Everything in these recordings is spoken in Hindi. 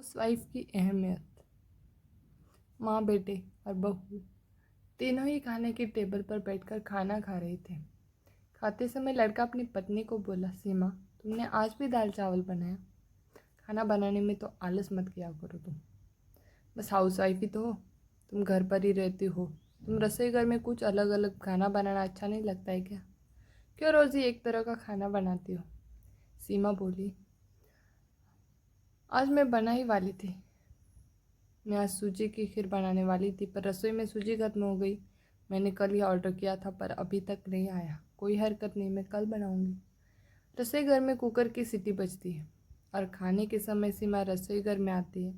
हाउसवाइफ की अहमियत। माँ, बेटे और बहू तीनों ही खाने की टेबल पर बैठकर खाना खा रहे थे। खाते समय लड़का अपनी पत्नी को बोला, सीमा, तुमने आज भी दाल चावल बनाया। खाना बनाने में तो आलस मत किया करो तुम। बस हाउसवाइफ ही तो हो, तुम घर पर ही रहती हो। तुम रसोई घर में कुछ अलग अलग खाना बनाना अच्छा नहीं लगता है क्या? क्यों रोज़ ही एक तरह का खाना बनाती हो? सीमा बोली, आज मैं बना ही वाली थी। मैं आज सूजी की खीर बनाने वाली थी, पर रसोई में सूजी खत्म हो गई। मैंने कल ही ऑर्डर किया था, पर अभी तक नहीं आया। कोई हरकत नहीं, मैं कल बनाऊंगी। रसोई घर में कुकर की सीटी बजती है और खाने के समय सीमा रसोई घर में आती है।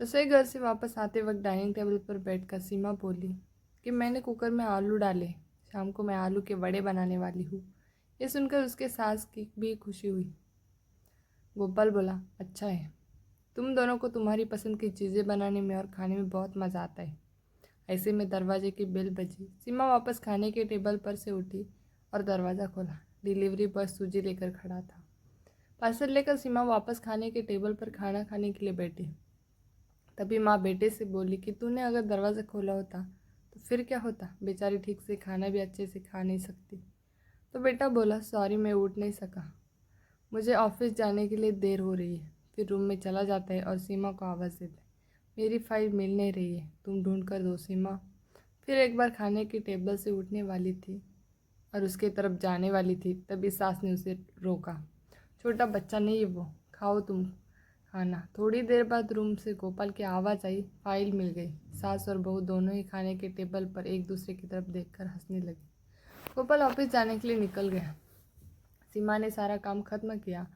रसोई घर से वापस आते वक्त डाइनिंग टेबल पर बैठकर सीमा बोली कि मैंने कुकर में आलू डाले। शाम को मैं आलू के वड़े बनाने वाली हूँ। ये सुनकर उसके सास की भी खुशी हुई। गोपाल बोला, अच्छा है, तुम दोनों को तुम्हारी पसंद की चीज़ें बनाने में और खाने में बहुत मज़ा आता है। ऐसे में दरवाजे की बेल बजी। सीमा वापस खाने के टेबल पर से उठी और दरवाज़ा खोला। डिलीवरी बॉय सूजी लेकर खड़ा था। पार्सल लेकर सीमा वापस खाने के टेबल पर खाना खाने के लिए बैठी। तभी माँ बेटे से बोली कि तूने अगर दरवाज़ा खोला होता तो फिर क्या होता? बेचारी ठीक से खाना भी अच्छे से खा नहीं सकती। तो बेटा बोला, सॉरी, मैं उठ नहीं सका, मुझे ऑफिस जाने के लिए देर हो रही है। फिर रूम में चला जाता है और सीमा को आवाज़ देता है, मेरी फाइल मिल नहीं रही है, तुम ढूंढ कर दो सीमा। फिर एक बार खाने की टेबल से उठने वाली थी और उसके तरफ जाने वाली थी, तभी सास ने उसे रोका। छोटा बच्चा नहीं है वो, खाओ तुम खाना। थोड़ी देर बाद रूम से गोपाल की आवाज़ आई, फाइल मिल गई। सास और बहू दोनों ही खाने के टेबल पर एक दूसरे की तरफ देखकर हंसने लगे। गोपाल ऑफिस जाने के लिए निकल गया। सीमा ने सारा काम खत्म किया।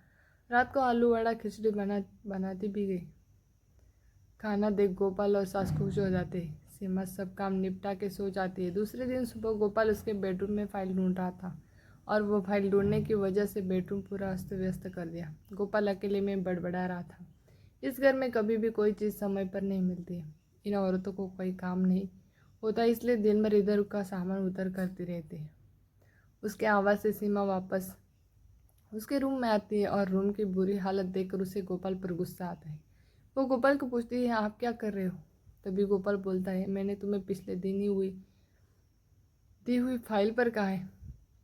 रात को आलू वड़ा खिचड़ी बनाती भी गई। खाना देख गोपाल और सास खुश हो जाते हैं। सीमा सब काम निपटा के सो जाती है। दूसरे दिन सुबह गोपाल उसके बेडरूम में फाइल ढूंढ रहा था और वो फाइल ढूंढने की वजह से बेडरूम पूरा अस्त व्यस्त कर दिया। गोपाल अकेले में बड़बड़ा रहा था, इस घर में कभी भी कोई चीज़ समय पर नहीं मिलती। इन औरतों को कोई काम नहीं होता, इसलिए दिन भर इधर का सामान उधर करती रहती है। उसके आवाज़ से सीमा वापस उसके रूम में आती है और रूम की बुरी हालत देखकर उसे गोपाल पर गुस्सा आता है। वो गोपाल को पूछती है, आप क्या कर रहे हो? तभी गोपाल बोलता है, मैंने तुम्हें पिछले दिन ही दी हुई फाइल पर कहा है।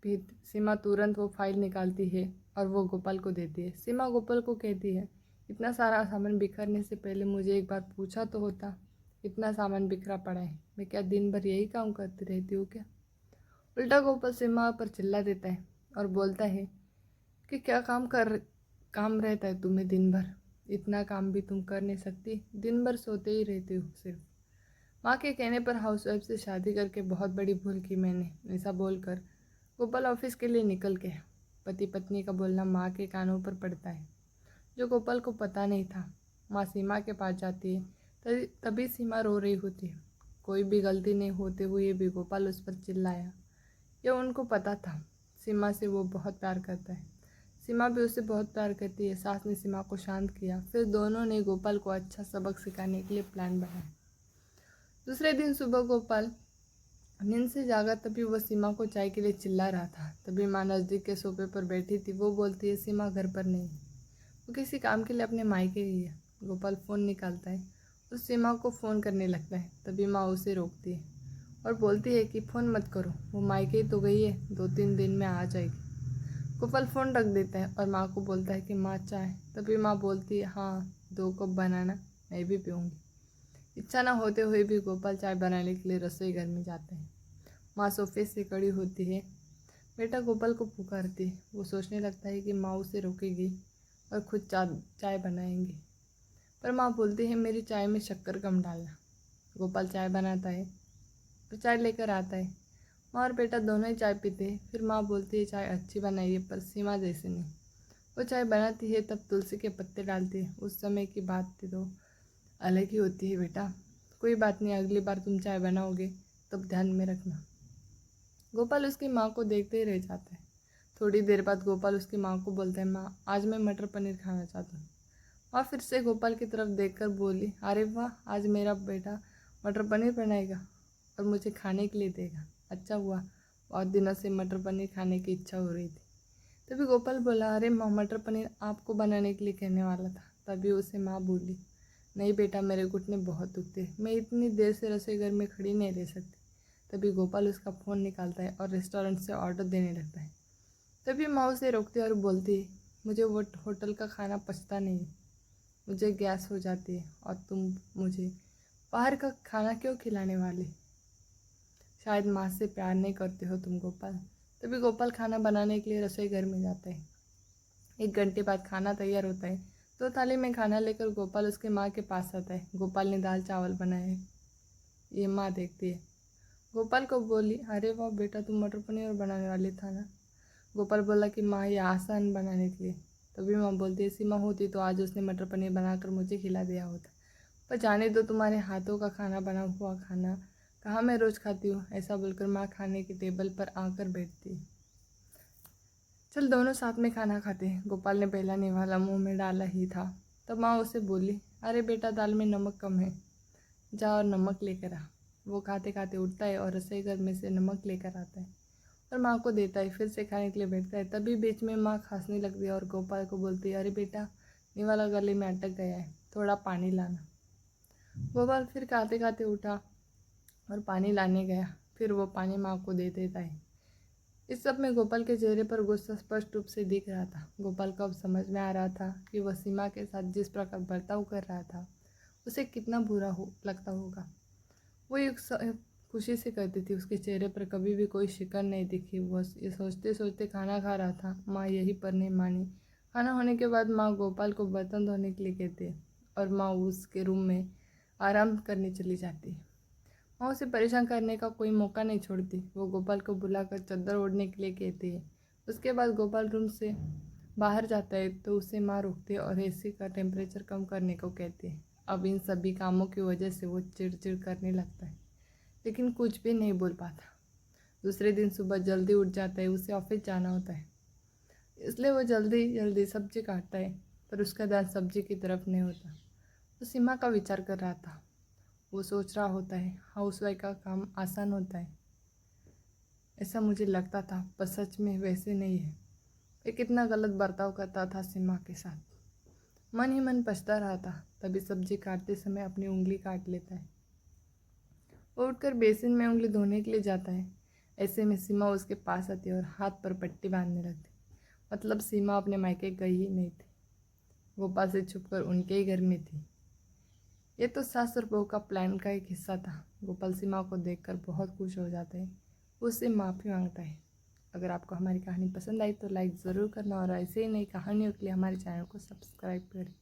फिर सीमा तुरंत वो फाइल निकालती है और वो गोपाल को देती है। सीमा गोपाल को कहती है, इतना सारा सामान बिखरने से पहले मुझे एक बार पूछा तो होता। इतना सामान बिखरा पड़ा है, मैं क्या दिन भर यही काम करती रहती हूँ क्या? उल्टा गोपाल सीमा पर चिल्ला देता है और बोलता है कि क्या काम रहता है तुम्हें दिन भर? इतना काम भी तुम कर नहीं सकती, दिन भर सोते ही रहती हो सिर्फ। माँ के कहने पर हाउसवाइफ से शादी करके बहुत बड़ी भूल की मैंने, ऐसा बोलकर गोपाल ऑफिस के लिए निकल गया। पति पत्नी का बोलना माँ के कानों पर पड़ता है, जो गोपाल को पता नहीं था। माँ सीमा के पास जाती है, तभी सीमा रो रही होती है। कोई भी गलती नहीं होते हुए भी गोपाल उस पर चिल्लाया। यह उनको पता था, सीमा से वो बहुत प्यार करता है। सीमा भी उसे बहुत प्यार करती है। सास ने सीमा को शांत किया। फिर दोनों ने गोपाल को अच्छा सबक सिखाने के लिए प्लान बनाया। दूसरे दिन सुबह गोपाल नींद से जागा, तभी वह सीमा को चाय के लिए चिल्ला रहा था। तभी माँ नज़दीक के सोफे पर बैठी थी। वो बोलती है, सीमा घर पर नहीं, वो किसी काम के लिए अपने मायके गई है। गोपाल फ़ोन निकालता है और सीमा को फ़ोन करने लगता है। तभी माँ उसे रोकती है और बोलती है कि फ़ोन मत करो, वो मायके ही तो गई है, 2-3 दिन में आ जाएगी। गोपाल फ़ोन रख देता है और माँ को बोलता है कि माँ चाय। तभी माँ बोलती है, हाँ 2 कप बनाना, मैं भी पीऊँगी। इच्छा न होते हुए भी गोपाल चाय बनाने के लिए रसोई घर में जाते हैं। माँ सोफे से खड़ी होती है, बेटा गोपाल को पुकारती है। वो सोचने लगता है कि माँ उसे रोकेगी और खुद चाय बनाएंगी, पर माँ बोलती है, मेरी चाय में शक्कर कम डालना। गोपाल चाय बनाता है और चाय लेकर आता है। माँ और बेटा दोनों ही चाय पीते हैं। फिर माँ बोलती है, चाय अच्छी बनाई है, पर सीमा जैसी नहीं। वो चाय बनाती है तब तुलसी के पत्ते डालती है। उस समय की बात तो अलग ही होती है बेटा। कोई बात नहीं, अगली बार तुम चाय बनाओगे तब ध्यान में रखना। गोपाल उसकी माँ को देखते ही रह जाता है। थोड़ी देर बाद गोपाल उसकी माँ को बोलता है, माँ आज मैं मटर पनीर खाना चाहता हूँ। माँ फिर से गोपाल की तरफ देखकर बोली, अरे वाह, आज मेरा बेटा मटर पनीर बनाएगा और मुझे खाने के लिए देगा। अच्छा हुआ, बहुत दिनों से मटर पनीर खाने की इच्छा हो रही थी। तभी गोपाल बोला, अरे माँ, मटर पनीर आपको बनाने के लिए कहने वाला था। तभी उसे माँ बोली, नहीं बेटा, मेरे घुटने बहुत दुखते, मैं इतनी देर से रसोई घर में खड़ी नहीं रह सकती। तभी गोपाल उसका फ़ोन निकालता है और रेस्टोरेंट से ऑर्डर देने लगता है। तभी माँ उसे रोकती है और बोलती है, मुझे वो होटल का खाना पचता नहीं, मुझे गैस हो जाती है और तुम मुझे बाहर का खाना क्यों खिलाने वाले? शायद माँ से प्यार नहीं करते हो तुम गोपाल। तभी गोपाल खाना बनाने के लिए रसोई घर में जाता है। 1 घंटे बाद खाना तैयार होता है। तो थाली में खाना लेकर गोपाल उसके माँ के पास आता है। गोपाल ने दाल चावल बनाए हैं। ये माँ देखती है। गोपाल को बोली, अरे वाह बेटा, तुम मटर पनीर बनाने वाली था ना? गोपाल बोला कि माँ ये आसान बनाने के लिए। तभी माँ बोलती है, सीमा होती तो आज उसने मटर पनीर बनाकर मुझे खिला दिया होता। पर जाने दो, तुम्हारे हाथों का खाना बना हुआ खाना कहाँ मैं रोज़ खाती हूँ। ऐसा बोलकर माँ खाने की टेबल पर आकर बैठती है। चल दोनों साथ में खाना खाते हैं। गोपाल ने पहला निवाला मुंह में डाला ही था तब माँ उसे बोली, अरे बेटा, दाल में नमक कम है, जा और नमक लेकर आ। वो खाते खाते उठता है और रसोई घर में से नमक लेकर आता है और माँ को देता है। फिर से खाने के लिए बैठता है। तभी बीच में माँ खांसने लगती है और गोपाल को बोलती है, अरे बेटा, निवाला गले में अटक गया है, थोड़ा पानी लाना। गोपाल फिर खाते खाते उठा और पानी लाने गया। फिर वो पानी माँ को दे देता है। इस सब में गोपाल के चेहरे पर गुस्सा स्पष्ट रूप से दिख रहा था। गोपाल को अब समझ में आ रहा था कि वह सीमा के साथ जिस प्रकार बर्ताव कर रहा था उसे कितना बुरा लगता होगा। वो खुशी से करती थी। उसके चेहरे पर कभी भी कोई शिकन नहीं दिखी। वह ये सोचते सोचते खाना खा रहा था। माँ यहीं पर नहीं मानी। खाना होने के बाद माँ गोपाल को बर्तन धोने के लिए कहती है और माँ उसके रूम में आराम करने चली जाती है। माँ उसे परेशान करने का कोई मौका नहीं छोड़ती। वो गोपाल को बुलाकर चादर ओढ़ने के लिए कहती है। उसके बाद गोपाल रूम से बाहर जाता है तो उसे माँ रोकती है और एसी का टेम्परेचर कम करने को कहती है। अब इन सभी कामों की वजह से वो चिड़चिड़ करने लगता है, लेकिन कुछ भी नहीं बोल पाता। दूसरे दिन सुबह जल्दी उठ जाता है। उसे ऑफिस जाना होता है, इसलिए वो जल्दी जल्दी सब्जी काटता है, पर उसका ध्यान सब्जी की तरफ नहीं होता। वो सीमा का विचार कर रहा था। वो सोच रहा होता है, हाउसवाइफ का काम आसान होता है, ऐसा मुझे लगता था, पर सच में वैसे नहीं है। ये कितना गलत बर्ताव करता था सीमा के साथ। मन ही मन पछता रहा था। तभी सब्जी काटते समय अपनी उंगली काट लेता है। वो उठकर बेसिन में उंगली धोने के लिए जाता है। ऐसे में सीमा उसके पास आती और हाथ पर पट्टी बांधने लगती। मतलब सीमा अपने मायके गई ही नहीं थी, गोपाल से छुपकर उनके ही घर में थी। ये तो सास और बहू का प्लान का एक हिस्सा था। गोपाल सीमा को देखकर बहुत खुश हो जाता है। वो उससे माफ़ी मांगता है। अगर आपको हमारी कहानी पसंद आई तो लाइक ज़रूर करना और ऐसे ही नई कहानियों के लिए हमारे चैनल को सब्सक्राइब करें।